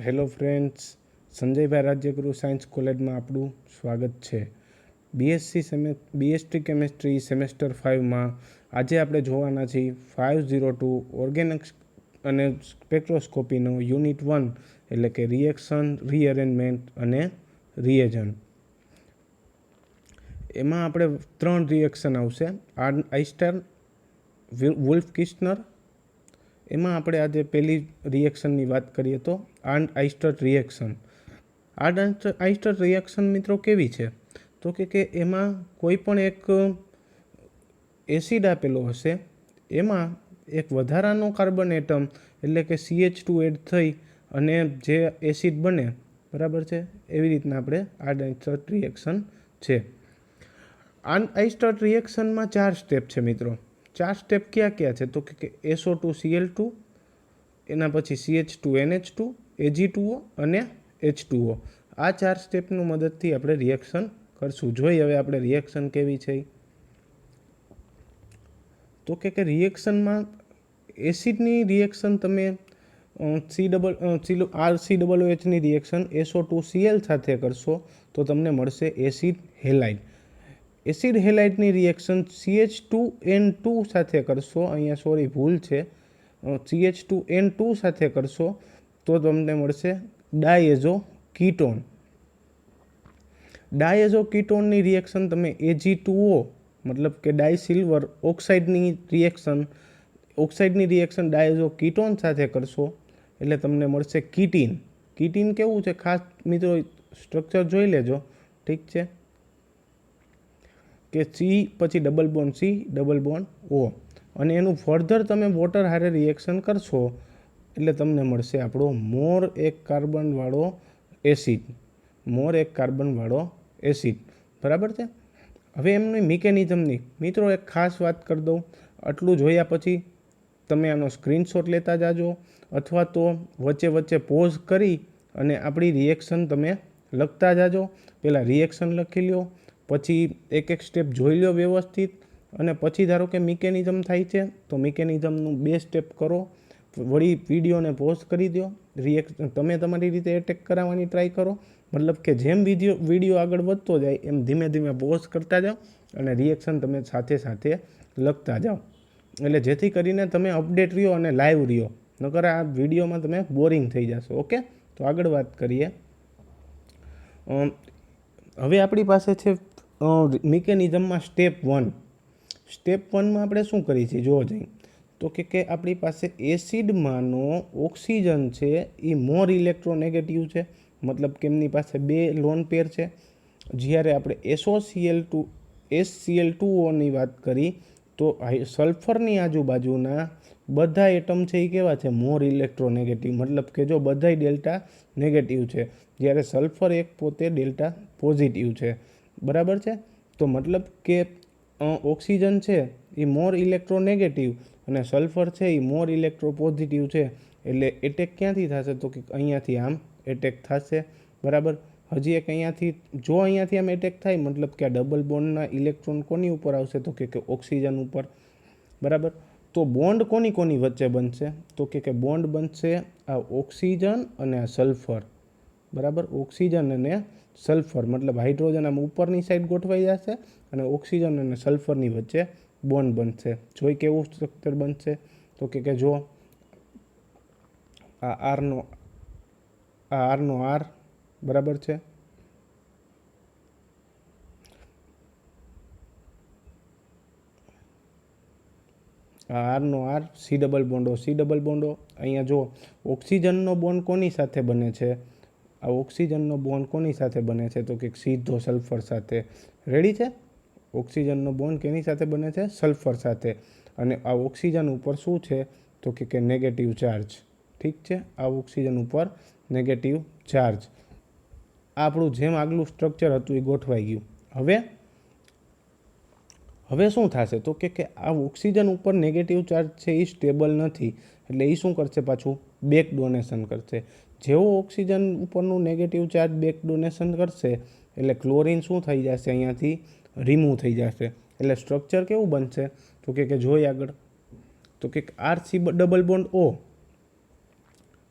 Hello friends, સંજયભાઈ Rajyaguru science કોલેજમાં આપણું સ્વાગત છે. બીએસટી કેમેસ્ટ્રી સેમેસ્ટર 5માં આજે આપણે જોવાના છીએ 502 ઓર્ગેનિક્સ અને સ્પેક્ટ્રોસ્કોપીનો યુનિટ 1 એટલે કે રિએક્શન, રીઅરેન્જમેન્ટ અને રિએજન્ટ. એમાં આપણે 3 રિએક્શન આવશે: આઈસ્ટર, વુલ્ફ કિસ્નર. એમાં આપણે આજે પહેલી રિએક્શનની વાત કરીએ તો આઈસ્ટર રિએક્શન. આઈસ્ટર રિએક્શન મિત્રો કેવી છે તો કે એમાં કોઈ પણ એક એસિડ આપેલો હશે, એમાં એક વધારાનો કાર્બન એટમ એટલે કે CH2 એડ થઈ અને જે એસિડ બને, બરાબર છે. એવી રીતના આપણે આઈસ્ટર રિએક્શન છે. આઈસ્ટર રિએક્શનમાં 4 સ્ટેપ છે મિત્રો. 4 સ્ટેપ ક્યાં ક્યાં છે તો કે SO2Cl2, એના પછી CH2NH2, Ag2O અને H2O. આ 4 સ્ટેપનું મદદથી આપણે રિએક્શન કરશું. જોઈએ હવે આપણે રિએક્શન કેવી છે તો કે રિએક્શનમાં એસિડની રિએક્શન તમે RCOOHની રિએક્શન SO2Cl સાથે કરશો તો તમને મળશે એસિડ હેલાઇડ. એસિડ હેલાઇડની રિએક્શન CH2N2 સાથે કરશો, અહીંયા સોરી ભૂલ છે, CH2N2 સાથે કરશો તો તમને મળશે ડાયએઝો કીટોન. ડાયએઝો કીટોનની રિએક્શન તમે Ag2O મતલબ કે ડાયસિલ્વર ઓક્સાઇડની રિએક્શન ડાયએઝો કીટોન સાથે કરશો એટલે તમને મળશે કીટીન. કીટીન કેવું છે ખાસ મિત્રો સ્ટ્રક્ચર જોઈ લેજો, ઠીક છે, કે C પછી double bond C double bond O, અને એનું ફર્ધર તમે વોટર હારે રિએક્શન કરશો એટલે તમને મળશે આપણો મોર એક કાર્બનવાળો એસિડ. બરાબર છે. હવે એમની મિકેનિઝમની મિત્રો એક ખાસ વાત કરી દઉં. આટલું જોયા પછી તમે આનો સ્ક્રીનશોટ લેતા જાજો અથવા તો વચ્ચે વચ્ચે પોઝ કરી અને આપણી રિએક્શન તમે લખતા જાજો. પહેલાં રિએક્શન લખી લો, પછી એક એક સ્ટેપ જોઈ લો વ્યવસ્થિત, અને પછી ધારો કે મિકેનિઝમ થાય છે તો મિકેનિઝમનું 2 સ્ટેપ કરો, વળી વિડીયોને પોઝ કરી દો, તમે તમારી રીતે એટેક કરાવવાની ટ્રાય કરો. મતલબ કે જેમ વિડીયો આગળ વધતો જાય એમ ધીમે ધીમે પોઝ કરતા જાઓ અને રિએક્શન તમે સાથે સાથે લખતા જાઓ, એટલે જેથી કરીને તમે અપડેટ રહ્યો અને લાઈવ રહ્યો. નકર આ વિડીયોમાં તમે બોરિંગ થઈ જશો. ઓકે, તો આગળ વાત કરીએ. હવે આપણી પાસે છે મિકેનિઝમમાં સ્ટેપ 1. સ્ટેપ 1માં આપણે શું કરીએ છીએ જોવો જઈએ તો કે આપણી પાસે એસિડમાંનો ઓક્સિજન છે એ મોર ઇલેક્ટ્રોનેગેટિવ છે, મતલબ કે એમની પાસે 2 લોન પેર છે. જ્યારે આપણે SCl2Oની વાત કરી તો સલ્ફરની આજુબાજુના બધા એટમ છે એ કેવા છે? મોર ઇલેક્ટ્રોનેગેટિવ, મતલબ કે જો બધાય ડેલ્ટા નેગેટિવ છે, જ્યારે સલ્ફર એક પોતે ડેલ્ટા પોઝિટિવ છે. બરાબર છે. તો મતલબ કે ઓક્સિજન છે એ મોર ઇલેક્ટ્રોનેગેટિવ અને સલ્ફર છે એ મોર ઇલેક્ટ્રો પોઝિટિવ છે. એટલે એટેક ક્યાંથી થશે તો કે અહીંયાથી આમ એટેક થશે. બરાબર. હજી એક અહીંયાથી આમ એટેક થાય મતલબ કે આ ડબલ બોન્ડના ઇલેક્ટ્રોન કોની ઉપર આવશે તો કે ઓક્સિજન ઉપર. બરાબર. તો બોન્ડ કોની વચ્ચે બનશે તો કે બોન્ડ બનશે આ ઓક્સિજન અને આ સલ્ફર. બરાબર. ઓક્સિજન અને સલ્ફર મતલબ હાઇડ્રોજન આમ ઉપરની સાઈડ ગોઠવાઈ જશે અને ઓક્સિજન અને સલ્ફરની વચ્ચે બોન્ડ બનશે. જોઈ કેવું સ્ટ્રક્ચર બનશે તો કે જો આ આરનો આર, બરાબર છે, આરનો આર, સી ડબલ બોન્ડો. અહીંયા જો ઓક્સિજનનો બોન્ડ કોની સાથે બને છે? આ ઓક્સિજનનો બોન્ડ કોની સાથે બને છે તો કે સીધો સલ્ફર સાથે. રેડી છે? ઓક્સિજનનો બોન્ડ કેની સાથે બને છે? સલ્ફર સાથે. અને આ ઓક્સિજન ઉપર શું છે તો કે નેગેટિવ ચાર્જ. ઠીક છે, આ ઓક્સિજન ઉપર નેગેટિવ ચાર્જ. આપણું જેમ આગલું સ્ટ્રક્ચર હતું એ ગોઠવાઈ ગયું. હવે શું થશે તો કે આ ઓક્સિજન ઉપર નેગેટિવ ચાર્જ છે એ સ્ટેબલ નથી, એટલે એ શું કરશે? પાછું બેક ડોનેશન કરશે. જેવો ઓક્સિજન ઉપરનું નેગેટિવ ચાર્જ બેક ડોનેશન કરશે એટલે ક્લોરિન શું થઈ જશે? અહીંયાથી રિમૂવ થઈ જશે. એટલે સ્ટ્રક્ચર કેવું બનશે તો કે જોઈએ આગળ તો કે RC double bond O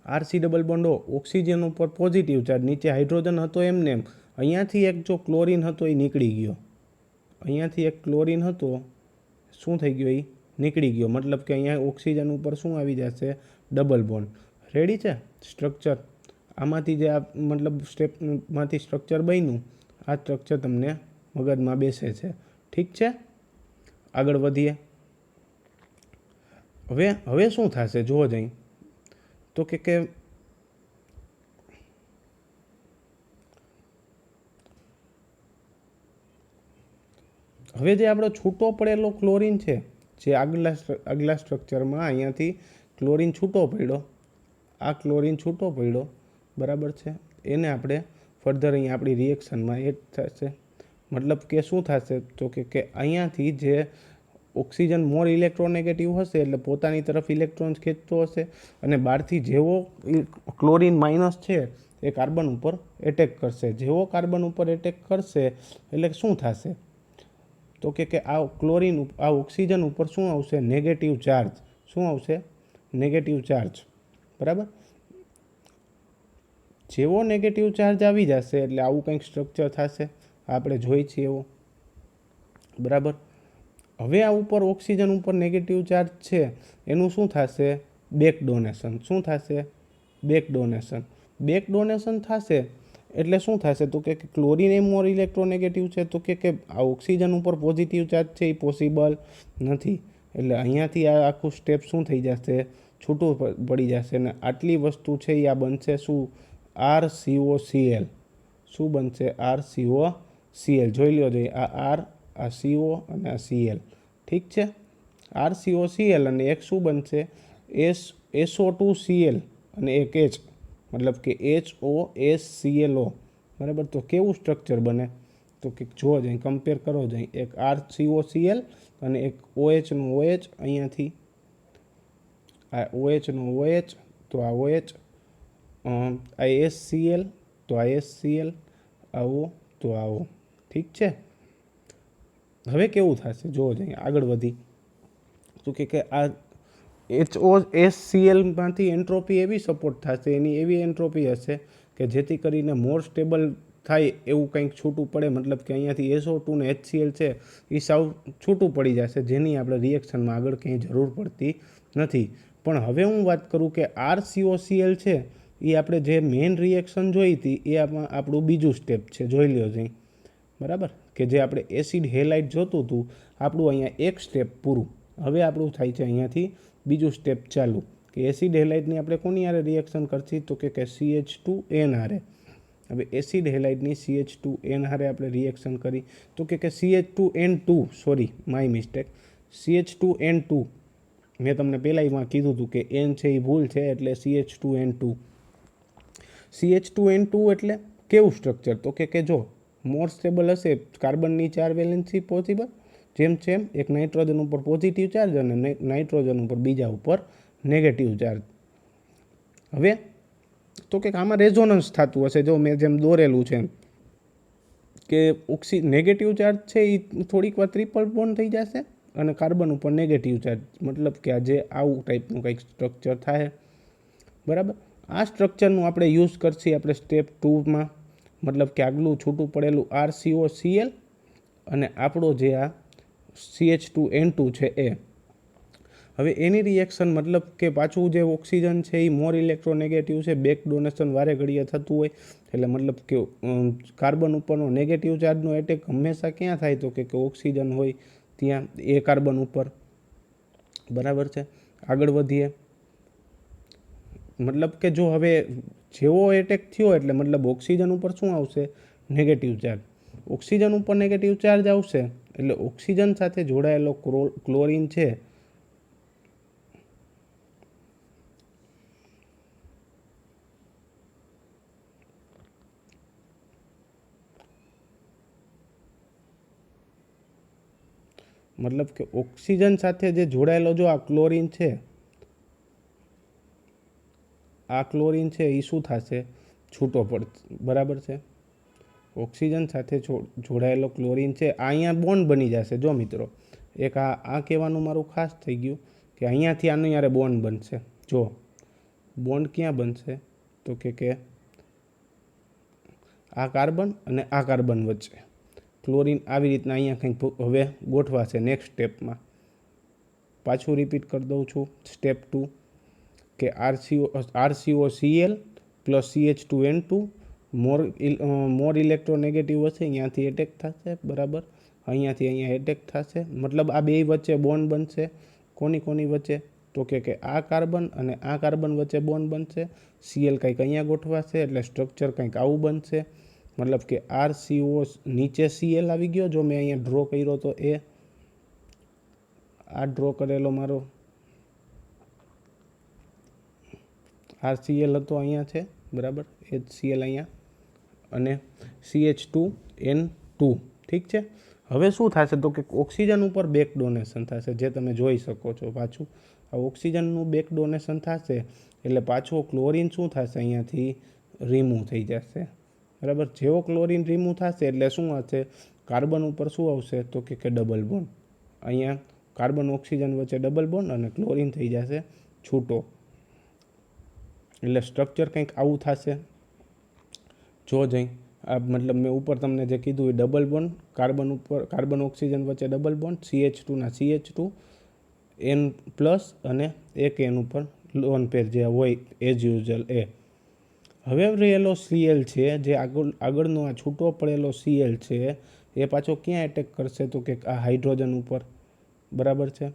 RC double bond oxygen ઉપર પોઝિટિવ ચાર્જ, નીચે હાઇડ્રોજન હતો એમને એમ, અહીંયાથી એક જો ક્લોરિન હતો એ નીકળી ગયો, અહીંયાથી એક ક્લોરિન હતો શું થઈ ગયો, એ નીકળી ગયો, મતલબ કે અહીંયા ઓક્સિજન ઉપર શું આવી જશે, ડબલ બોન્ડ. રેડી છે સ્ટ્રક્ચર? આમાંથી જે આ મતલબ સ્ટેપમાંથી સ્ટ્રક્ચર બન્યું, આ સ્ટ્રક્ચર તમને મગજમાં બેસે છે. ઠીક છે, આગળ વધીએ. હવે શું થશે જોવો જઈ, તો કે હવે જે આપણો છૂટો પડેલો ક્લોરિન છે, જે આગલા સ્ટ્રક્ચરમાં અહીંયાથી ક્લોરિન છૂટો પડ્યો, આ ક્લોરિન છૂટો પડ્યો, બરાબર છે, એને આપણે ફર્ધર અહીંયા આપણી રિએક્શનમાં એડ થશે. મતલબ કે શું થશે, તો કે અહીંયાથી જે ઓક્સિજન મોર ઇલેક્ટ્રોનેગેટિવ હશે એટલે પોતાની તરફ ઇલેક્ટ્રોન્સ ખેંચતો હશે, અને બહારથી જેવો ક્લોરિન માઇનસ છે એ કાર્બન ઉપર એટેક કરશે. જેવો કાર્બન ઉપર એટેક કરશે એટલે શું થશે, તો કે આ ક્લોરિન આ ઓક્સિજન ઉપર શું આવશે, નેગેટિવ ચાર્જ. શું આવશે, નેગેટિવ ચાર્જ. બરાબર, જેવો નેગેટિવ ચાર્જ આવી જશે એટલે આવું કંઈક સ્ટ્રક્ચર થશે, આપણે જોઈ છીએ એવો. બરાબર, હવે આ ઉપર ઓક્સિજન ઉપર નેગેટિવ ચાર્જ છે એનું શું થશે, બેક ડોનેશન. શું થશે, બેક ડોનેશન. બેક ડોનેશન થશે એટલે શું થશે, તો કે ક્લોરિન એ મોર ઇલેક્ટ્રોનેગેટિવ છે, તો કે આ ઓક્સિજન ઉપર પોઝિટિવ ચાર્જ છે એ પોસિબલ નથી. એટલે અહીંયાથી આ આખું સ્ટેપ શું થઈ જશે, છૂટું પડી જશે, અને આટલી વસ્તુ છે એ આ બનશે શું, RCOCl. શું બનશે, RCOCl. જોઈ લો જોઈએ, આ R, આ CO અને આ Cl. ઠીક છે, RCOCl, અને એક શું બનશે, SO2Cl અને એક H, મતલબ કે HOSClO. બરાબર, તો કેવું સ્ટ્રક્ચર બને, તો કે જુઓ જાય, કમ્પેર કરો જાય, એક RCOCl અને એક OH નો OH, અહીંયાથી આ OH નો OH, તો આ OH, આ HCl, તો આ HCl, આવો તો આવો. ઠીક છે, હવે કેવું થશે જોવો જોઈએ, આગળ વધી, તો કે આ HOSClમાંથી એન્ટ્રોપી એવી સપોર્ટ થશે, એની એવી એન્ટ્રોપી હશે કે જેથી કરીને મોર સ્ટેબલ થાય એવું કંઈક છૂટું પડે. મતલબ કે અહીંયાથી SO2 ને HCl છે એ સાવ છૂટું પડી જશે, જેની આપણે રિએક્શનમાં આગળ કંઈ જરૂર પડતી નથી. પણ હવે હું વાત કરું કે RCOCl છે એ આપણે જે મેઇન રિએક્શન જોઈ હતી એ આપણું બીજું સ્ટેપ છે, જોઈ લો જઈ. બરાબર, કે જે આપણે એસિડ હેલાઇટ જોતું હતું, આપણું અહીંયા એક સ્ટેપ પૂરું. હવે આપણું થાય છે અહીંયાથી બીજું સ્ટેપ ચાલુ, કે એસિડ હેલાઇટની આપણે કોની હારે રિએક્શન કરશી, તો કે CH2N હારે. હવે એસિડ હેલાઇટની CH2N હારે આપણે રિએક્શન કરી, તો કે CH2N2, sorry my mistake, CH2N2. મેં તમને પહેલાં એમાં કીધું હતું કે N છે એ ભૂલ છે, એટલે CH2N2. CH2N2 એટલે કેવું સ્ટ્રક્ચર, તો કે જો મોર સ્ટેબલ હશે, કાર્બનની 4 વેલેન્સી પોસિબલ, જેમ એક નાઇટ્રોજન ઉપર પોઝિટિવ ચાર્જ અને નાઇટ્રોજન ઉપર બીજા ઉપર નેગેટિવ ચાર્જ. હવે તો કે આમાં રેઝોનન્સ થતું હશે, જો મેં જેમ દોરેલું છે કે નેગેટિવ ચાર્જ છે એ થોડીક વાર ટ્રિપલ બોન્ડ થઈ જશે અને કાર્બન ઉપર નેગેટિવ ચાર્જ, મતલબ કે આજે આવું ટાઈપનું કંઈક સ્ટ્રક્ચર થાય. બરાબર, આ સ્ટ્રક્ચરનું આપણે યુઝ કરશી આપણે સ્ટેપ 2માં. મતલબ કે આગલું છૂટું પડેલું RCOCl અને આપણો જે આ CH2N2 છે એ. હવે એની રિએક્શન મતલબ કે પાછું જે ઓક્સિજન છે એ મોર ઇલેક્ટ્રોનેગેટિવ છે, બેક ડોનેશન વારે ઘડીએ થતું હોય, એટલે મતલબ કે કાર્બન ઉપરનો નેગેટિવ ચાર્જનો એટેક હંમેશા ક્યાં થાય, તો કે ઓક્સિજન હોય ત્યાં એ કાર્બન ઉપર. બરાબર છે, આગળ વધીએ. મતલબ કે જો હવે જેવો એટેક થયો એટલે મતલબ ઓક્સિજન ઉપર શું આવશે, નેગેટિવ ચાર્જ. ઓક્સિજન ઉપર નેગેટિવ ચાર્જ આવશે એટલે ઓક્સિજન સાથે જોડાયેલો ક્લોરિન છે મતલબ કે ઓક્સિજન સાથે જે જોડાયેલો જો આ ક્લોરિન છે, આ ક્લોરિન છે એ શું થશે, છૂટો પડશે. બરાબર છે, ઓક્સિજન સાથે જોડાયેલો ક્લોરિન છે, આ અહીંયા બોન્ડ બની જશે. જો મિત્રો, એક આ કહેવાનું મારું ખાસ થઈ ગયું કે અહીંયાથી આની યારે બોન્ડ બનશે. જો બોન્ડ ક્યાં બનશે તો કે આ કાર્બન અને આ કાર્બન વચ્ચે ક્લોરીન આવી રીતના અહીંયા કંઈક હવે ગોઠવાશે નેક્સ્ટ સ્ટેપમાં. પાછું રિપીટ કરી દઉં છું. સ્ટેપ 2 કે RCOCl પ્લસ CH2N2 મોર ઇલેક્ટ્રોનેગેટિવ હશે, અહીંયાથી એટેક થશે. બરાબર, અહીંયાથી અહીંયા એટેક થશે, મતલબ આ બે વચ્ચે બોન્ડ બનશે. કોની વચ્ચે તો કે આ કાર્બન અને આ કાર્બન વચ્ચે બોન્ડ બનશે. Cl કંઈક અહીંયા ગોઠવાશે એટલે સ્ટ્રક્ચર કંઈક આવું બનશે. મતલબ કે RCO નીચે Cl આવી ગયો, જો મેં અહીંયા ડ્રો કર્યો તો એ આ ડ્રો કરેલો મારો RCl હતો અહીંયા છે. બરાબર, HCl અહીંયા અને CH2N2. ઠીક છે. હવે શું થશે તો કે ઓક્સિજન ઉપર બેક ડોનેશન થશે, જે તમે જોઈ શકો છો. પાછું આ ઓક્સિજનનું બેક ડોનેશન થશે એટલે પાછું ક્લોરીન શું થશે અહીંયાથી રિમૂવ થઈ જશે. બરાબર, જેવો ક્લોરીન રિમૂવ થશે એટલે શું હશે, કાર્બન ઉપર શું આવશે તો કે ડબલ બોન્ડ. અહીંયા કાર્બન ઓક્સિજન વચ્ચે ડબલ બોન્ડ અને ક્લોરીન થઈ જશે છૂટો. એટલે સ્ટ્રક્ચર કંઈક આવું થશે. જો જઈ આ મતલબ મેં ઉપર તમને જે કીધું એ ડબલ બોન્ડ કાર્બન ઉપર કાર્બન ઓક્સિજન વચ્ચે ડબલ બોન્ડ CH2 ના CH2 N પ્લસ અને એક N ઉપર લોન પેર જે હોય એઝ યુઝલ એ. હવે રહેલો Cl છે જે આગળનો આ છૂટો પડેલો Cl છે એ પાછો ક્યાં એટેક કરશે તો કે આ હાઇડ્રોજન ઉપર. બરાબર છે,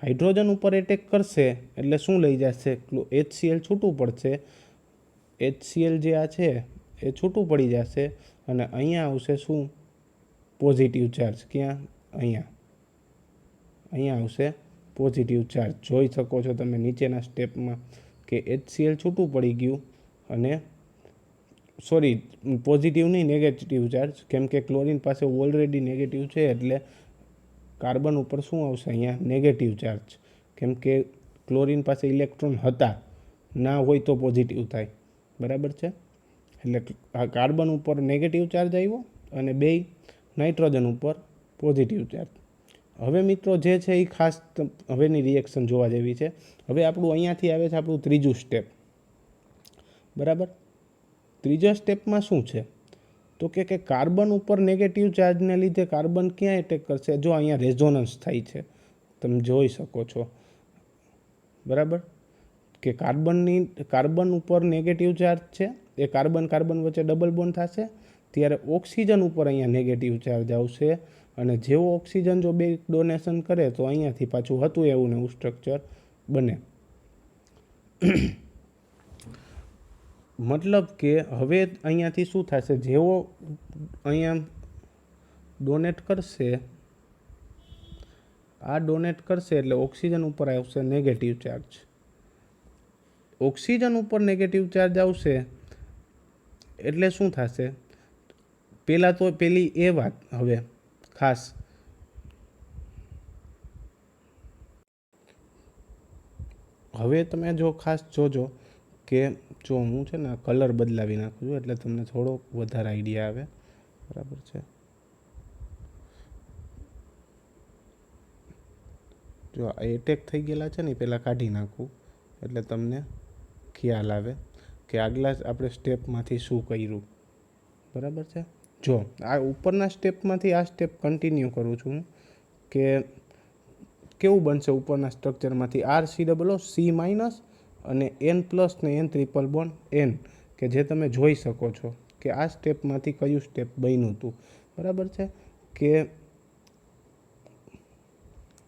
હાઇડ્રોજન ઉપર એટેક કરશે એટલે શું લઈ જશે, HCl છૂટું પડશે. HCl જે આ છે એ છૂટું પડી જશે અને અહીંયા આવશે શું પોઝિટિવ ચાર્જ. ક્યાં અહીંયા આવશે પોઝિટિવ ચાર્જ. જોઈ શકો છો તમે નીચેના સ્ટેપમાં કે HCl છૂટું પડી ગયું અને સોરી પોઝિટિવ નહીં નેગેટિવ ચાર્જ, કેમ કે ક્લોરીન પાસે ઓલરેડી નેગેટિવ છે એટલે કાર્બન ઉપર શું આવશે અહીંયા નેગેટિવ ચાર્જ, કેમ કે ક્લોરીન પાસે ઇલેક્ટ્રોન હતા, ના હોય તો પોઝિટિવ થાય. બરાબર છે, એટલે આ કાર્બન ઉપર નેગેટિવ ચાર્જ આવ્યો અને બે નાઇટ્રોજન ઉપર પોઝિટિવ ચાર્જ. હવે મિત્રો જે છે એ ખાસ હવેની રિએક્શન જોવા જેવી છે. હવે આપણું અહીંયાથી આવે છે આપણું ત્રીજું સ્ટેપ. બરાબર, ત્રીજા સ્ટેપમાં શું છે તો કે કાર્બન ઉપર નેગેટિવ ચાર્જને લીધે કાર્બન ક્યાં એટેક કરશે, જો અહીંયા રેઝોનન્સ થાય છે તમે જોઈ શકો છો. બરાબર, કે કાર્બન ઉપર નેગેટિવ ચાર્જ છે, એ કાર્બન વચ્ચે ડબલ બોન્ડ થશે, ત્યારે ઓક્સિજન ઉપર અહીંયા નેગેટિવ ચાર્જ આવશે અને જેવો ઓક્સિજન જો બે ડોનેશન કરે તો અહીંયાથી પાછું હતું એવું ને એવું સ્ટ્રક્ચર બને. મતલબ કે હવે અહીંયાથી શું થશે, જેવો અહીંયા ડોનેટ કરશે, આ ડોનેટ કરશે એટલે ઓક્સિજન ઉપર આવશે નેગેટિવ ચાર્જ. ઓક્સિજન ઉપર નેગેટિવ ચાર્જ આવશે એટલે શું થશે, પહેલાં તો પેલી એ વાત હવે ખાસ હવે તમે જો ખાસ જોજો કે જો હું છે ને કલર બદલાવી નાખું છું એટલે તમને થોડોક વધારે આઈડિયા આવે. બરાબર છે, જો એટેક થઈ ગયેલા છે ને પહેલાં કાઢી નાખું એટલે તમને ખ્યાલ આવે કે આગલા આપણે સ્ટેપમાંથી શું કર્યું. બરાબર છે, જો આ ઉપરના સ્ટેપમાંથી આ સ્ટેપ કન્ટિન્યુ કરું છું કે કેવું બનશે. ઉપરના સ્ટ્રક્ચરમાંથી RCOO C માઇનસ અને N પ્લસ ને N ટ્રિપલ બોન્ડ N, કે જે તમે જોઈ શકો છો કે આ સ્ટેપમાંથી કયું સ્ટેપ બન્યું હતું. બરાબર છે, કે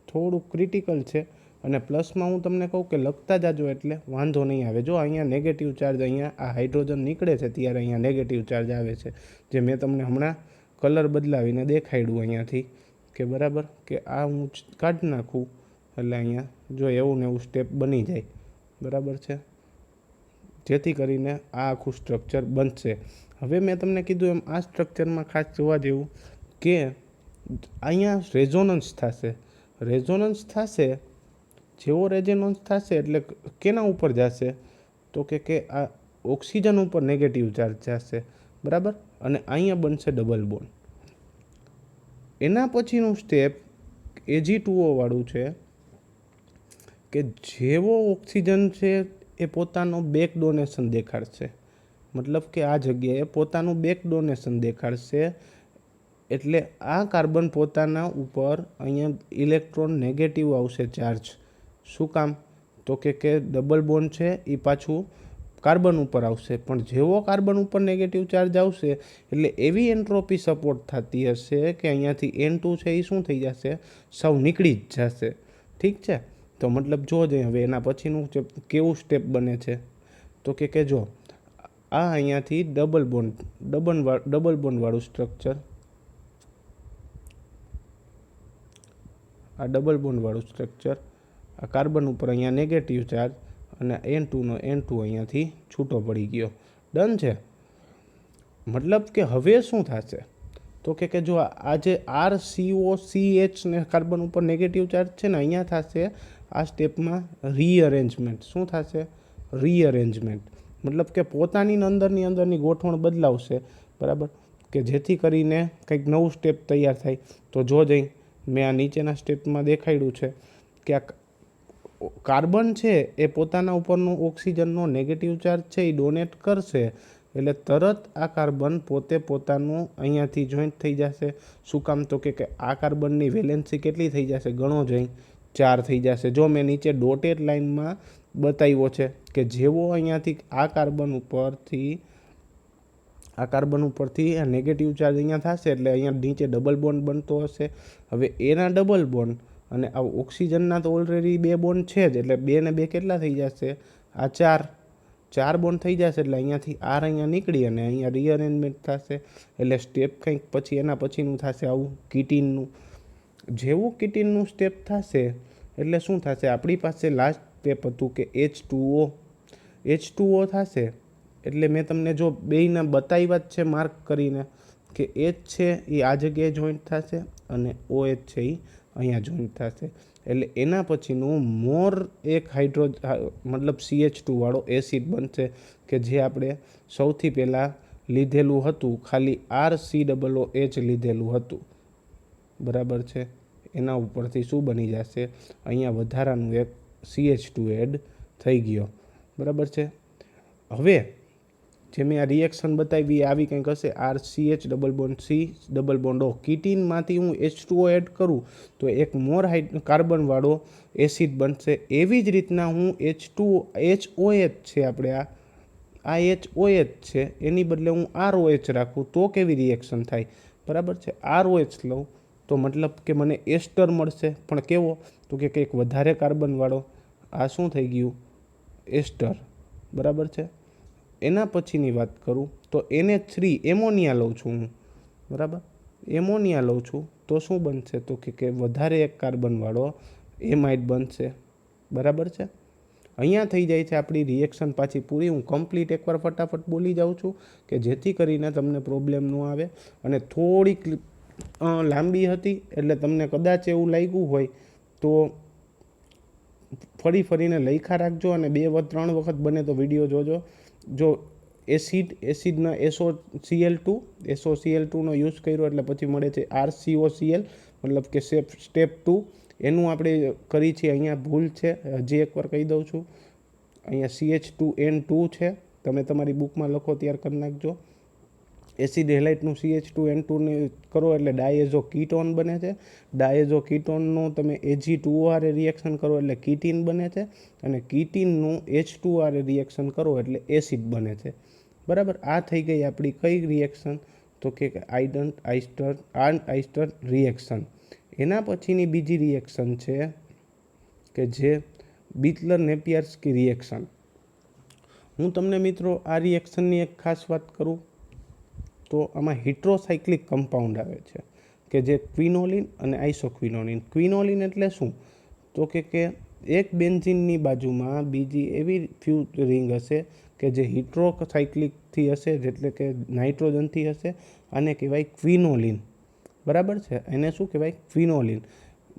થોડું ક્રિટિકલ છે અને પ્લસમાં હું તમને કહું કે લખતા જાજો એટલે વાંધો નહીં આવે. જો અહીંયા નેગેટિવ ચાર્જ અહીંયા આ હાઇડ્રોજન નીકળે છે ત્યારે અહીંયા નેગેટિવ ચાર્જ આવે છે, જે મેં તમને હમણાં કલર બદલાવીને દેખાડ્યું અહીંયાથી કે બરાબર, કે આ હું કાઢી નાખું એટલે અહીંયા જો એવું ને એવું સ્ટેપ બની જાય. બરાબર છે, જેથી કરીને આ આખું સ્ટ્રક્ચર બનશે. હવે મેં તમને કીધું એમ આ સ્ટ્રક્ચરમાં ખાસ જોવા જેવું કે અહીંયા રેઝોનન્સ થશે. રેઝોનન્સ થશે, જેવો રેઝોનન્સ થશે એટલે કેના ઉપર જશે તો કે આ ઓક્સિજન ઉપર નેગેટિવ ચાર્જ જશે. બરાબર, અને અહીંયા બનશે ડબલ બોન્ડ. એના પછીનું સ્ટેપ Ag2O વાળું છે કે જેવો ઓક્સિજન છે એ પોતાનો બેક ડોનેશન દેખાડશે, મતલબ કે આ જગ્યાએ પોતાનું બેક ડોનેશન દેખાડશે. એટલે આ કાર્બન પોતાના ઉપર અહીંયા ઇલેક્ટ્રોન નેગેટિવ આવશે ચાર્જ. શું કામ? તો કે ડબલ બોન્ડ છે એ પાછું કાર્બન ઉપર આવશે, પણ જેવો કાર્બન ઉપર નેગેટિવ ચાર્જ આવશે એટલે એવી એન્ટ્રોપી સપોર્ટ થતી હશે કે અહીંયાથી N2 છે એ શું થઈ જશે, સાવ નીકળી જ જશે. ઠીક છે, તો મતલબ જો હવે એના પછીનું કેવું સ્ટેપ બને છે, તો કે જો આ અહીંયાથી ડબલ બોન્ડવાળું સ્ટ્રક્ચર, આ ડબલ બોન્ડવાળું સ્ટ્રક્ચર, આ કાર્બન ઉપર અહીંયા નેગેટિવ ચાર્જ અને N2 અહીંયાથી છૂટો પડી ગયો. ડન છે. મતલબ કે હવે શું થશે, તો કે જો આ જે RCOCH ને કાર્બન ઉપર નેગેટિવ ચાર્જ છે ને, અહીંયા થશે આ સ્ટેપમાં રીઅરેન્જમેન્ટ. શું થશે? રીઅરેન્જમેન્ટ. મતલબ કે પોતાની અંદરની ગોઠવણ બદલાવશે, બરાબર, કે જેથી કરીને કંઈક નવું સ્ટેપ તૈયાર થાય. તો જો જઈ મેં આ નીચેના સ્ટેપમાં દેખાડ્યું છે કે આ કાર્બન છે એ પોતાના ઉપરનો ઓક્સિજનનો નેગેટિવ ચાર્જ છે એ ડોનેટ કરશે, એટલે તરત આ કાર્બન પોતાનું અહીંયાથી જોઈન્ટ થઈ જશે. શું કામ? તો કે આ કાર્બનની વેલેન્સી કેટલી થઈ જશે, ગણો જઈ 4 થઈ જશે. જો મેં નીચે ડોટેડ લાઇનમાં બતાવ્યો છે કે જેવો અહીંયાથી આ કાર્બન ઉપરથી આ નેગેટિવ ચાર્જ અહીંયા થશે એટલે અહીંયા નીચે ડબલ બોન્ડ બનતો હશે. હવે એના ડબલ બોન્ડ અને આ ઓક્સિજનના તો ઓલરેડી 2 બોન્ડ છે જ, એટલે 2 ને 2 કેટલા થઈ જશે, આ 4 બોન્ડ થઈ જશે. એટલે અહીંયાથી R અહીંયા નીકળી અને અહીંયા રીઅરેન્જમેન્ટ થશે. એટલે સ્ટેપ કંઈક પછી એના પછીનું થશે આવું કીટીનનું. જેવું કીટીનનું સ્ટેપ થશે એટલે શું થશે, આપણી પાસે લાસ્ટ સ્ટેપ હતું કે H2O થશે. એટલે મેં તમને જો બેયના બતાવ્યા જ છે માર્ક કરીને કે H છે એ આ જગ્યાએ જોઈન્ટ થશે અને OH છે એ અહીંયા જોઈન્ટ થશે. એટલે એના પછીનું મોર એક મતલબ CH2 વાળો એસિડ બનશે કે જે આપણે સૌથી પહેલાં લીધેલું હતું, ખાલી RCOOH લીધેલું હતું, બરાબર છે. એના ઉપરથી શું બની જશે, અહીંયા વધારાનું એક CH2 એડ થઈ ગયો, બરાબર છે. હવે જે મેં આ રિએક્શન બતાવી આવી કંઈક હશે, RCH double bond C double bond O. કીટીનમાંથી હું H2O એડ કરું તો એક મોર કાર્બનવાળો એસિડ બનશે. એવી જ રીતના હું HOH છે આપણે આ HOH છે એની બદલે હું ROH રાખું તો કેવી રિએક્શન થાય, બરાબર છે. ROH લઉં તો મતલબ કે મને એસ્ટર મળશે, પણ કેવો, તો કે કંઈક વધારે કાર્બનવાળો. આ શું થઈ ગયું, એસ્ટર, બરાબર છે. એના પછીની વાત કરું તો NH3 એમોનિયા લઉં છું હું, બરાબર. એમોનિયા લઉં છું તો શું બનશે, તો કે વધારે એક કાર્બનવાળો એમાઇડ બનશે, બરાબર છે. અહીંયા થઈ જાય છે આપણી રિએક્શન પાછી પૂરી. હું કમ્પ્લીટ એકવાર ફટાફટ બોલી જાઉં છું કે જેથી કરીને તમને પ્રોબ્લેમ ન આવે. અને થોડીક લાંબી હતી એટલે તમને કદાચ એવું લાગ્યું હોય તો ફરીને લખ્યા રાખજો અને 2-3 વખત બને તો વિડીયો જોજો. જો એસિડના SOCl2નો યુઝ કર્યો એટલે પછી મળે છે RCOCl, મતલબ કે સ્ટેપ 2. એનું આપણે કરી છે, અહીંયા ભૂલ છે, હજી એકવાર કહી દઉં છું. અહીંયા CH2N2 છે, તમે તમારી બુકમાં લખો ત્યાર કરી નાખજો. એસિડ હેલાઇટનું CH2N2 ને કરો એટલે ડાયએઝો કીટોન બને છે. ડાયએઝો કીટોનનું તમે Ag2OR રિએક્શન કરો એટલે કીટીન બને છે, અને કીટીનનું H2OR રિએક્શન કરો એટલે એસિડ બને છે, બરાબર. આ થઈ ગઈ આપણી કઈ રિએક્શન, તો કે આઇસ્ટર રિએક્શન. એના પછીની બીજી રિએક્શન છે કે જે બિટલર-નેપિયર્સકી રિએક્શન. હું તમને મિત્રો આ રિએક્શનની એક ખાસ વાત કરું તો આમાં હિટ્રોસાયક્લિક કમ્પાઉન્ડ આવે છે કે જે ક્વિનોલિન અને આઇસોક્વિનોલિન. ક્વિનોલિન એટલે શું, તો કે એક બેન્ઝીનની બાજુમાં બીજી એવી ફ્યુ રિંગ હશે કે જે હિટ્રોસાયક્લિકથી હશે, એટલે કે નાઇટ્રોજનથી હશે. આને કહેવાય ક્વિનોલિન, બરાબર છે. એને શું કહેવાય, ક્વિનોલિન.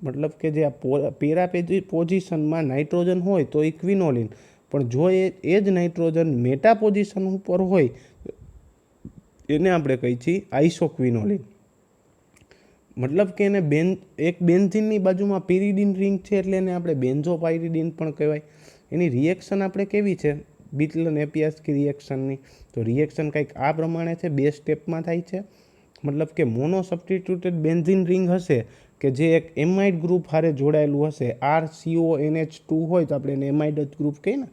મતલબ કે જે આ પેરા પોઝિશનમાં નાઇટ્રોજન હોય તો એ ક્વિનોલિન, પણ જો એ જ નાઇટ્રોજન મેટા પોઝિશન ઉપર હોય એને આપણે કહીએ છીએ આઇસોક્વિનોલિન. મતલબ કે એને એક બેન્ઝીનની બાજુમાં પિરિડીન રિંગ છે એટલે એને આપણે બેન્ઝોપાયરિડીન પણ કહેવાય. એની રિએક્શન આપણે કેવી છે બીટલ-નેપિયર્સકી રિએક્શનની? તો રિએક્શન કંઈક આ પ્રમાણે છે, 2 સ્ટેપમાં થાય છે. મતલબ કે મોનો સબસ્ટિટ્યુટેડ બેન્ઝીન રિંગ હશે કે જે એક એમાઇડ ગ્રુપ હારે જોડાયેલું હશે, RCONH2 હોય તો આપણે એને એમાઇડ જ ગ્રુપ કહીએ ને,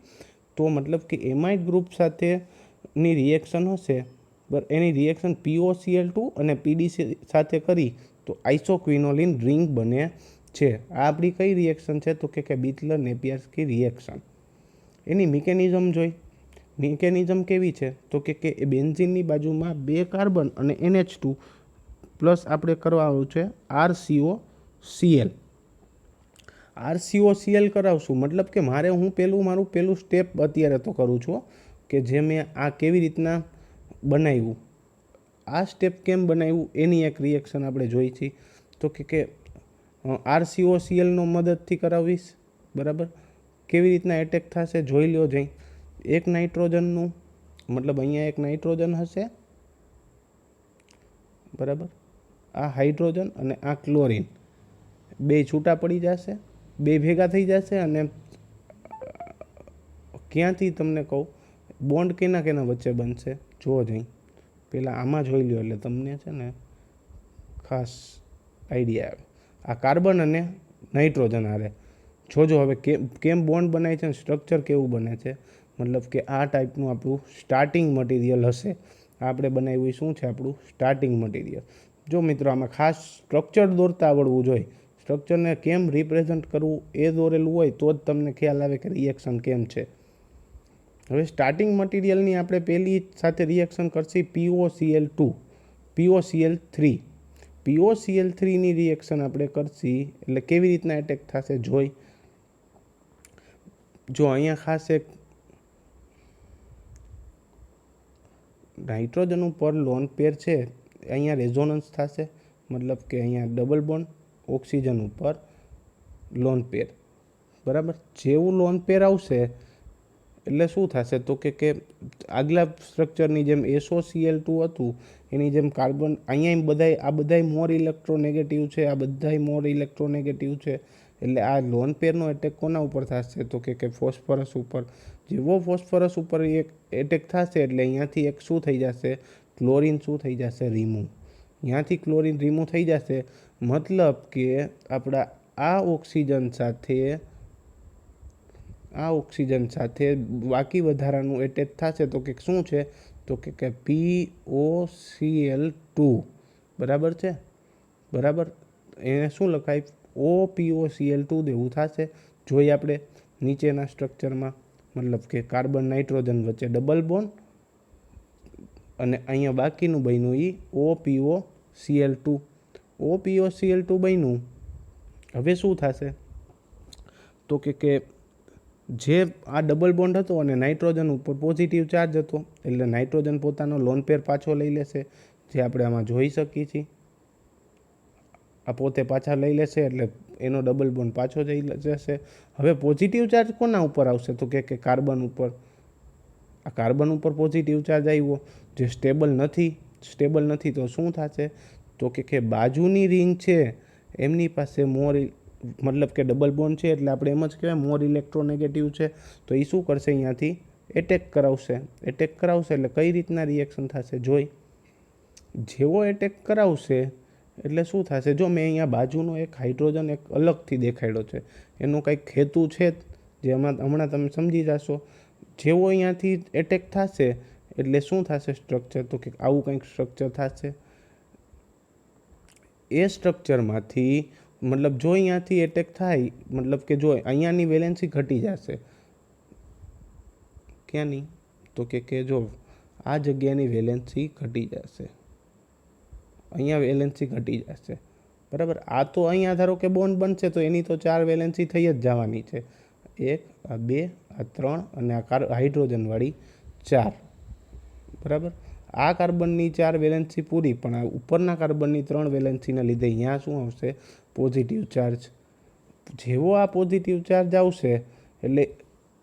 તો મતલબ કે એમાઇડ ગ્રુપ સાથેની રિએક્શન હશે, એની રિએક્શન POCl2 અને PDC સાથે કરી તો આઇસોક્વિનોલિન રિંગ બને છે. આ આપણી કઈ રિએક્શન છે? તો કે બીટલ-નેપિયર્સકી રિએક્શન. એની મિકેનિઝમ જોઈ. મિકેનિઝમ કેવી છે? તો કે એ બેન્ઝીનની બાજુમાં 2 કાર્બન અને NH2 પ્લસ આપણે કરવાનું છે RCOCl. RCOCl કરાવશું મતલબ કે મારું પહેલું સ્ટેપ અત્યારે તો કરું છું કે જે મેં આ કેવી રીતના બનાવ્યું, આ સ્ટેપ કેમ બનાવ્યું એની એક રિએક્શન આપણે જોઈ છે. તો કે RCOClનો મદદથી કરાવીશ. બરાબર. કેવી રીતના એટેક થશે જોઈ લો જઈ. એક નાઇટ્રોજનનું મતલબ અહીંયા એક નાઇટ્રોજન હશે, બરાબર, આ હાઇડ્રોજન અને આ ક્લોરીન, 2 છૂટા પડી જશે, 2 ભેગા થઈ જશે અને ક્યાંથી તમને કહું બોન્ડ કેના વચ્ચે બનશે જુઓ જઈ. પહેલાં આમાં જોઈ લો એટલે તમને છે ને ખાસ આઈડિયા આવે. આ કાર્બન અને નાઇટ્રોજન હારે જોજો હવે કેમ બોન્ડ બનાય છે, સ્ટ્રક્ચર કેવું બને છે. મતલબ કે આ ટાઈપનું આપણું સ્ટાર્ટિંગ મટીરિયલ હશે. આપણે બનાવ્યું શું છે આપણું સ્ટાર્ટિંગ મટીરિયલ. જો મિત્રો આમાં ખાસ સ્ટ્રક્ચર દોરતા આવડવું જોઈએ. સ્ટ્રક્ચરને કેમ રિપ્રેઝન્ટ કરવું એ દોરેલું હોય તો જ તમને ખ્યાલ આવે કે રિએક્શન કેમ છે. હવે સ્ટાર્ટિંગ મટીરિયલની આપણે પહેલી સાથે રિએક્શન કરશી POCl2, POCl3. POCl3ની રિએક્શન આપણે કરશી એટલે કેવી રીતના એટેક થશે જોઈ. જો અહીંયા ખાસ એક નાઇટ્રોજન ઉપર લોન પેર છે, અહીંયા રેઝોનન્સ થશે, મતલબ કે અહીંયા ડબલ બોન્ડ, ઓક્સિજન ઉપર લોન પેર. બરાબર. જેવું લોન પેર આવશે એટલે શું થશે તો કે આગલા સ્ટ્રક્ચરની જેમ SOCl2 હતું એની જેમ કાર્બન અહીંયા આ બધાય મોર ઇલેક્ટ્રોનેગેટિવ છે, આ બધાય મોર ઇલેક્ટ્રોનેગેટિવ છે. એટલે આ લોન પેરનો એટેક કોના ઉપર થશે તો કે ફોસ્ફરસ ઉપર. જેવો ફોસ્ફરસ ઉપર એક એટેક થશે એટલે અહીંયાથી એક શું થઈ જશે, ક્લોરીન શું થઈ જશે, રીમૂવ. અહીંયાથી ક્લોરીન રીમૂવ થઈ જશે. મતલબ કે આપણા આ ઓક્સિજન સાથે બાકી વધારાનું એટેચ થશે તો કે શું છે તો કે POCl2. બરાબર છે. બરાબર. એને શું લખાય OPOCl2 દેવું થશે. જોઈએ આપણે નીચેના સ્ટ્રક્ચરમાં મતલબ કે કાર્બન નાઇટ્રોજન વચ્ચે ડબલ બોન્ડ અને અહીંયા બાકીનું બન્યું એ OPOCl2. OPOCl2 બન્યું. હવે શું થશે તો કે જે આ ડબલ બોન્ડ હતો અને નાઇટ્રોજન ઉપર પોઝિટિવ ચાર્જ હતો એટલે નાઇટ્રોજન પોતાનો લોન પેર પાછો લઈ લેશે, જે આપણે આમાં જોઈ શકીએ છીએ. આ પોતે પાછા લઈ લેશે એટલે એનો ડબલ બોન્ડ પાછો જઈ જશે. હવે પોઝિટિવ ચાર્જ કોના ઉપર આવશે તો કે કાર્બન ઉપર. આ કાર્બન ઉપર પોઝિટિવ ચાર્જ આવ્યો જે સ્ટેબલ નથી તો શું થશે તો કે બાજુની રિંગ છે એમની પાસે મતલબ કે ડબલ બોન્ડ છે એટલે આપણે એમ જ કહેવાય મોર ઇલેક્ટ્રોનેગેટિવ છે. તો એ શું કરશે અહીંયાથી એટેક કરાવશે એટલે કઈ રીતના રિએક્શન થશે જોઈ. જેવો એટેક કરાવશે એટલે શું થશે જો મેં અહીંયા બાજુનો એક હાઇડ્રોજન એક અલગથી દેખાડ્યો છે, એનો કંઈક હેતુ છે જ જે હમણાં તમે સમજી જશો. જેવો અહીંયાથી એટેક થશે એટલે શું થશે સ્ટ્રક્ચર તો કે આવું કંઈક સ્ટ્રક્ચર થશે. એ સ્ટ્રક્ચરમાંથી મતલબ જો અહીંયાથી એટેક થાય મતલબ કે જો અહીંયાની વેલેન્સી ઘટી જશે. ક્યાંની તો કે જો આ જગ્યાની વેલેન્સી ઘટી જશે, અહીંયા વેલેન્સી ઘટી જશે. બરાબર. આ તો અહીંયા ધારો કે બોન્ડ બનશે તો એની તો 4 વેલેન્સી થઈ જ જવાની છે. 1, આ 2, આ 3 અને આ હાઇડ્રોજનવાળી 4. બરાબર. આ કાર્બનની 4 વેલેન્સી પૂરી, પણ આ ઉપરના કાર્બનની 3 વેલેન્સીના લીધે અહીંયા શું આવશે પોઝિટિવ ચાર્જ. જેવો આ પોઝિટિવ ચાર્જ આવશે એટલે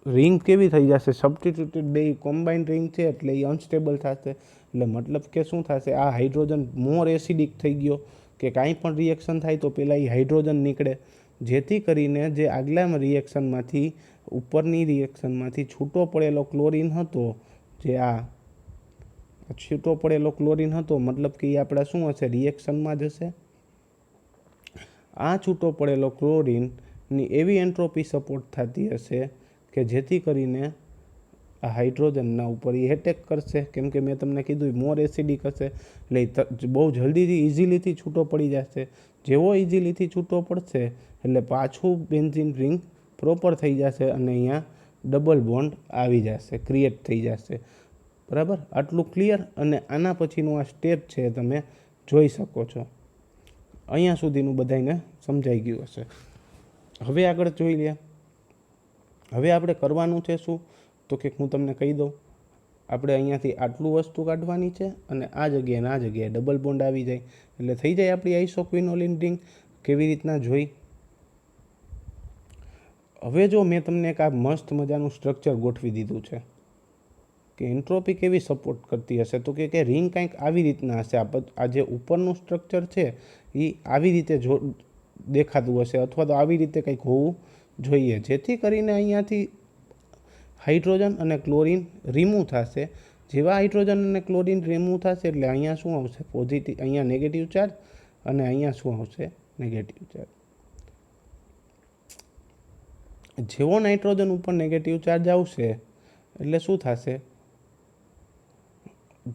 રિંગ કેવી થઈ જશે, સબસ્ટિટ્યુટેડ 2 કોમ્બાઇન્ડ રિંગ છે એટલે એ અનસ્ટેબલ થશે. એટલે મતલબ કે શું થશે, આ હાઇડ્રોજન મોર એસિડિક થઈ ગયો કે કાંઈ પણ રિએક્શન થાય તો પહેલાં એ હાઇડ્રોજન નીકળે, જેથી કરીને જે આગલા રિએક્શનમાંથી ઉપરની રિએક્શનમાંથી છૂટો પડેલો ક્લોરીન હતો, જે આ છૂટો પડેલો ક્લોરીન હતો, મતલબ કે એ આપણા શું હશે, રિએક્શનમાં જ હશે. આ છૂટો પડેલો ક્લોરીનની એવી એન્ટ્રોપી સપોર્ટ થતી હશે કે જેથી કરીને આ હાઇડ્રોજનના ઉપર એ એટેક કરશે. કેમ કે મેં તમને કીધું મોર એસિડિક હશે, એટલે બહુ જલ્દીથી ઇઝીલીથી છૂટો પડી જશે. જેવો ઇઝીલીથી છૂટો પડશે એટલે પાછું બેન્ઝીન રિંગ પ્રોપર થઈ જશે અને અહીંયા ડબલ બોન્ડ આવી જશે, ક્રિએટ થઈ જશે. બરાબર, આટલું ક્લિયર. અને આના પછીનું આ સ્ટેપ છે તમે જોઈ શકો છો. અહીંયા સુધીનું બધાને સમજાઈ ગયું હશે. હવે આગળ જોઈ લે. હવે આપણે કરવાનું છે શું, તો કે હું તમને કહી દઉં. આપણે અહીંયાથી આટલું વસ્તુ કાઢવાની છે અને આ જગ્યાએ ડબલ બોન્ડ આવી જાય એટલે થઈ જાય આપણી આઇસોક્વિનોલિન રિંગ. કેવી રીતના જોઈ. હવે જો મેં તમને એક આ મસ્ત મજાનું સ્ટ્રક્ચર ગોઠવી દીધું છે કે એન્ટ્રોપી કેવી સપોર્ટ કરતી હશે, તો કે રિંગ કંઈક આવી રીતના હશે. આ જે ઉપરનું સ્ટ્રક્ચર છે એ આવી રીતે દેખાતું હશે, અથવા તો આવી રીતે કંઈક હોવું જોઈએ, જેથી કરીને અહીંયાથી હાઇડ્રોજન અને ક્લોરીન રિમૂવ થશે. જેવા હાઇડ્રોજન અને ક્લોરીન રિમૂવ થશે એટલે અહીંયા શું આવશે, પોઝિટિવ, અહીંયા નેગેટિવ ચાર્જ, અને અહીંયા શું આવશે, નેગેટિવ ચાર્જ. જેવો નાઇટ્રોજન ઉપર નેગેટિવ ચાર્જ આવશે એટલે શું થશે,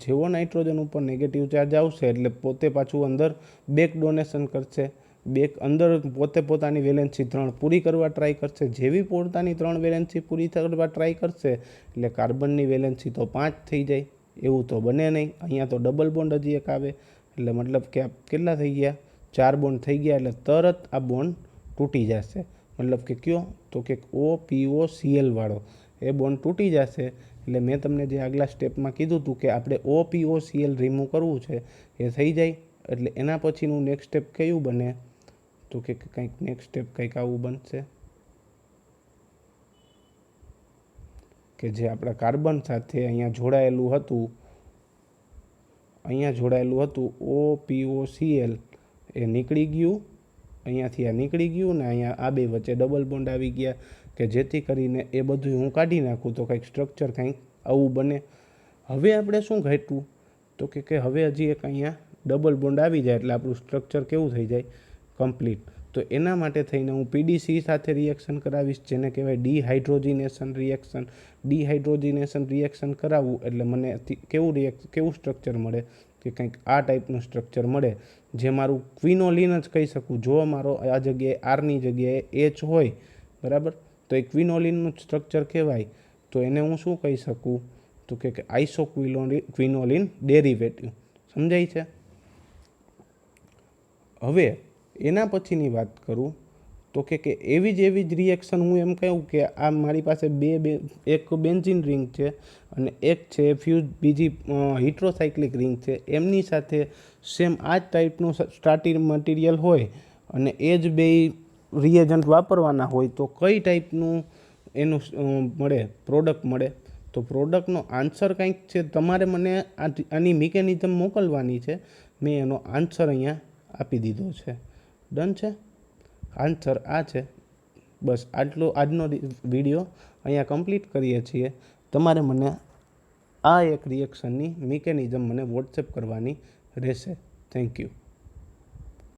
જેવો નાઇટ્રોજન ઉપર નેગેટિવ ચાર્જ આવશે એટલે પોતે પાછું અંદર બેક ડોનેશન કરશે. બેક અંદર પોતે પોતાની વેલેન્સી 3 પૂરી કરવા ટ્રાય કરશે. જેવી પોતાની 3 વેલેન્સી પૂરી કરવા ટ્રાય કરશે એટલે કાર્બનની વેલેન્સી તો 5 થઈ જાય. એવું તો બને નહીં. અહીંયા તો ડબલ બોન્ડ હજી એક આવે એટલે મતલબ કે કેટલા થઈ ગયા, 4 બોન્ડ થઈ ગયા. એટલે તરત આ બોન્ડ તૂટી જશે. મતલબ કે કયો, તો કે OPOCl વાળો એ બોન્ડ તૂટી જશે. એટલે મેં તમને જે આગલા સ્ટેપમાં કીધું હતું કે આપણે OPOCl રિમૂવ કરવું છે એ થઈ જાય. એટલે એના પછીનું નેક્સ્ટ સ્ટેપ કયું બને, તો કે કંઈક નેક્સ્ટ સ્ટેપ કંઈક આવું બનશે કે જે આપણા કાર્બન સાથે અહીંયા જોડાયેલું હતું, OPOCl એ નીકળી ગયું. અહીંયાથી આ નીકળી ગયું ને અહીંયા આ બે વચ્ચે ડબલ બોન્ડ આવી ગયા કે જેથી કરીને એ બધું હું કાઢી નાખું તો કંઈક સ્ટ્રક્ચર કંઈક આવું બને. હવે આપણે શું ઘટ્યું, તો કે હવે હજી એક અહીંયા ડબલ બોન્ડ આવી જાય એટલે આપણું સ્ટ્રક્ચર કેવું થઈ જાય, કમ્પ્લીટ. તો એના માટે થઈને હું PDC સાથે રિએક્શન કરાવીશ, જેને કહેવાય ડિહાઇડ્રોજિનેશન રિએક્શન. ડિહાઇડ્રોજિનેશન રિએક્શન કરાવવું એટલે મને કેવું સ્ટ્રક્ચર મળે, કે કંઈક આ ટાઈપનું સ્ટ્રક્ચર મળે, જે મારું ક્વિનોલિન જ કહી શકું. જો મારો આ જગ્યાએ આરની જગ્યાએ H હોય, બરાબર, તો એ ક્વિનોલિનનું સ્ટ્રક્ચર કહેવાય. તો એને હું શું કહી શકું, તો કે આઇસોક્વિનોલિન ડેરિવેટિવ. સમજાય છે. હવે એના પછીની વાત કરું તો કે એવી જ રિએક્શન હું એમ કહું કે આ મારી પાસે એક બેન્ઝીન રિંગ છે અને એક છે ફ્યુઝ બીજી હિટ્રોસાઇક્લિક રિંગ છે. એમની સાથે સેમ આ જ ટાઈપનું સ્ટાર્ટિંગ મટીરિયલ હોય અને એ જ બે રિએજન્ટ વાપરવાના હોય તો કઈ ટાઈપનું એનું પ્રોડક્ટ મળે. તો પ્રોડક્ટનો આન્સર કંઈક છે. તમારે મને આની મિકેનિઝમ મોકલવાની છે. મેં એનો આન્સર અહીંયા આપી દીધો છે. ડન છે. આન્સર આ છે. બસ આટલો આજનો વિડીયો અહીંયા કમ્પ્લીટ કરીએ છીએ. તમારે મને આ એક રિએક્શનની મિકેનિઝમ મને વોટ્સએપ કરવાની રહેશે. Thank you.